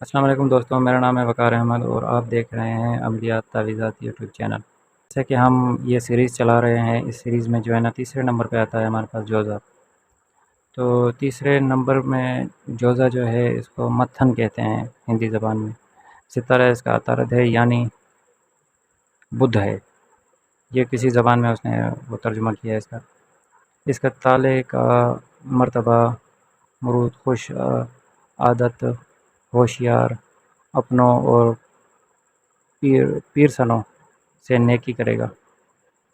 السلام علیکم دوستوں، میرا نام ہے وقار احمد اور آپ دیکھ رہے ہیں عملیات تعویذات یوٹیوب چینل۔ جیسے کہ ہم یہ سیریز چلا رہے ہیں، اس سیریز میں جو ہے نا تیسرے نمبر پہ آتا ہے ہمارے پاس جوزا۔ تو تیسرے نمبر میں جوزا جو ہے اس کو متھن کہتے ہیں ہندی زبان میں۔ ستارہ اس کا عطارد ہے یعنی بدھ ہے، یہ کسی زبان میں اس نے وہ ترجمہ کیا ہے اس کا تالے کا مرتبہ مرود، خوش عادت، ہوشیار، اپنوں اور پیرسنوں سے نیکی کرے گا۔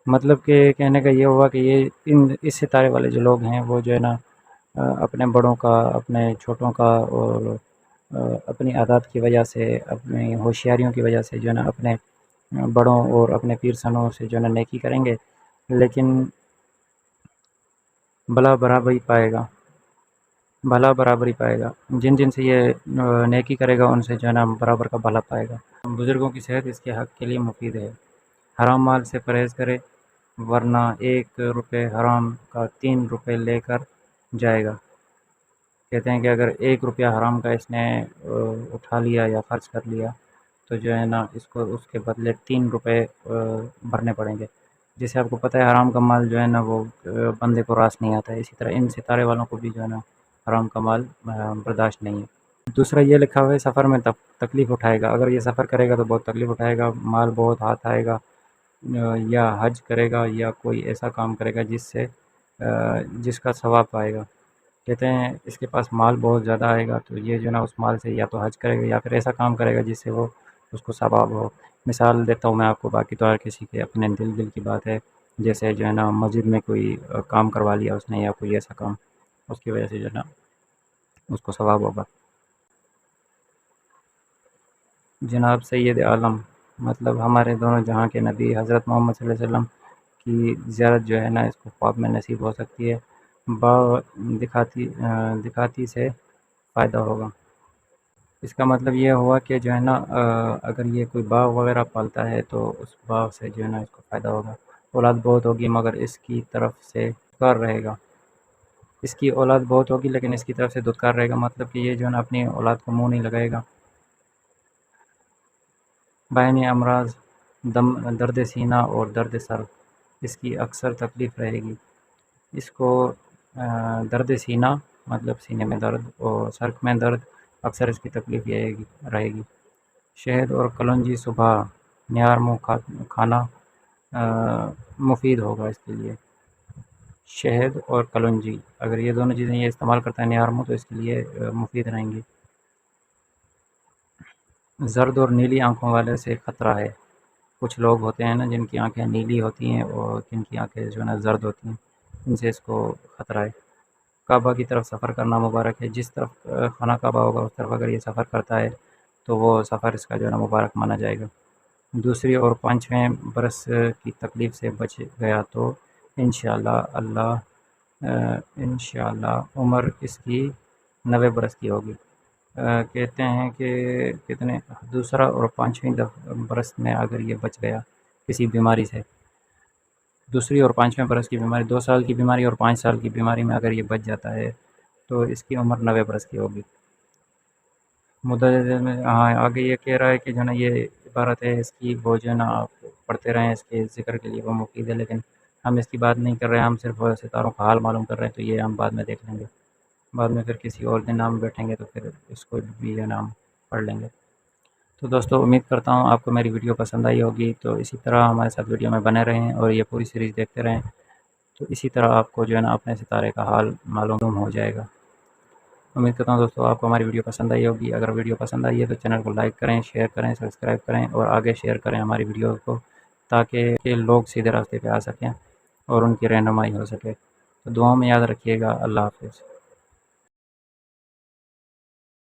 مطلب کہ کہنے کا یہ ہوا کہ اس ستارے والے جو لوگ ہیں وہ جو ہے نا اپنے بڑوں کا، اپنے چھوٹوں کا اور اپنی عادات کی وجہ سے، اپنی ہوشیاریوں کی وجہ سے جو ہے نا اپنے بڑوں اور اپنے پیرسنوں سے جو ہے نا نیکی کریں گے، لیکن بھلا برابری پائے گا۔ جن جن سے یہ نیکی کرے گا ان سے جو ہے نا برابر کا بھلا پائے گا۔ بزرگوں کی صحت اس کے حق کے لیے مفید ہے۔ حرام مال سے پرہیز کرے ورنہ 1 روپے حرام کا 3 روپے لے کر جائے گا۔ کہتے ہیں کہ اگر 1 روپیہ حرام کا اس نے اٹھا لیا یا خرچ کر لیا تو جو ہے نا اس کے بدلے 3 روپے بھرنے پڑیں گے۔ جیسے آپ کو پتہ ہے حرام کا مال جو ہے نا وہ بندے کو راس نہیں آتا ہے، اسی طرح ان ستارے والوں کو بھی جو ہے نا حرام کا مال برداشت نہیں ہے۔ دوسرا یہ لکھا ہوا ہے سفر میں تکلیف اٹھائے گا۔ اگر یہ سفر کرے گا تو بہت تکلیف اٹھائے گا، مال بہت ہاتھ آئے گا، یا حج کرے گا یا کوئی ایسا کام کرے گا جس کا ثواب پائے گا۔ کہتے ہیں اس کے پاس مال بہت زیادہ آئے گا تو یہ جو ہے نا اس مال سے یا تو حج کرے گا یا پھر ایسا کام کرے گا جس سے وہ اس کو ثواب ہو۔ مثال دیتا ہوں میں آپ کو، باقی تو ہر کسی کے اپنے دل کی بات ہے۔ جیسے جو ہے نا مسجد میں کوئی کام کروا لیا اس نے یا کوئی ایسا کام، اس کی وجہ سے جو ہے نا اس کو ثواب ہوگا۔ جناب سید عالم مطلب ہمارے دونوں جہاں کے نبی حضرت محمد صلی اللہ علیہ وسلم کی زیارت جو ہے نا اس کو خواب میں نصیب ہو سکتی ہے۔ باغ دکھاتی سے فائدہ ہوگا۔ اس کا مطلب یہ ہوا کہ جو ہے نا اگر یہ کوئی باغ وغیرہ پالتا ہے تو اس باغ سے جو ہے نا اس کو فائدہ ہوگا۔ اولاد بہت ہوگی مگر اس کی طرف سے دھتکار رہے گا۔ اس کی اولاد بہت ہوگی لیکن اس کی طرف سے دھتکار رہے گا، مطلب کہ یہ جو ہے نا اپنی اولاد کو منہ نہیں لگائے گا۔ بہنی امراض، درد سینہ اور درد سر اس کی اکثر تکلیف رہے گی۔ اس کو درد سینہ مطلب سینے میں درد اور سر میں درد اکثر اس کی تکلیف رہے گی۔ شہد اور کلونجی صبح نہار منہ کھانا مفید ہوگا اس کے لیے۔ شہد اور کلونجی اگر یہ دونوں چیزیں یہ استعمال کرتا ہے نہار منہ تو اس کے لیے مفید رہیں گی۔ زرد اور نیلی آنکھوں والے سے خطرہ ہے۔ کچھ لوگ ہوتے ہیں نا جن کی آنکھیں نیلی ہوتی ہیں اور جن کی آنکھیں جو ہے نا زرد ہوتی ہیں، ان سے اس کو خطرہ ہے۔ کعبہ کی طرف سفر کرنا مبارک ہے۔ جس طرف خانہ کعبہ ہوگا اس طرف اگر یہ سفر کرتا ہے تو وہ سفر اس کا جو ہے نا مبارک مانا جائے گا۔ دوسری اور 5ویں برس کی تکلیف سے بچ گیا تو انشاءاللہ عمر اس کی 90 برس کی ہوگی۔ کہتے ہیں کہ دوسرا اور 5ویں برس میں اگر یہ بچ گیا کسی بیماری سے، دوسری اور 5ویں برس کی بیماری، 2 سال کی بیماری اور 5 سال کی بیماری میں اگر یہ بچ جاتا ہے تو اس کی عمر 90 برس کی ہوگی۔ مدرجہ میں آگے یہ کہہ رہا ہے کہ جو ہے نا یہ عبارت ہے اس کی، وہ جو ہے نا آپ پڑھتے رہیں، اس کے ذکر کے لیے وہ مفید ہے، لیکن ہم اس کی بات نہیں کر رہے ہیں، ہم صرف ستاروں کا حال معلوم کر رہے ہیں، تو یہ ہم بعد میں دیکھ لیں گے۔ بعد میں پھر کسی اور دن ہم بیٹھیں گے تو پھر اس کو بھی جو ہے نا ہم پڑھ لیں گے۔ تو دوستو امید کرتا ہوں آپ کو میری ویڈیو پسند آئی ہوگی، تو اسی طرح ہمارے ساتھ ویڈیو میں بنے رہیں اور یہ پوری سیریز دیکھتے رہیں، تو اسی طرح آپ کو جو ہے نا اپنے ستارے کا حال معلوم ہو جائے گا۔ امید کرتا ہوں دوستو آپ کو ہماری ویڈیو پسند آئی ہوگی۔ اگر ویڈیو پسند آئی ہے تو چینل کو لائک کریں، شیئر کریں، سبسکرائب کریں اور آگے شیئر کریں ہماری ویڈیو کو، تاکہ لوگ سیدھے راستے پہ آ سکیں اور ان کی رہنمائی ہو سکے۔ تو دعاؤں میں یاد رکھیے گا۔ اللہ حافظ۔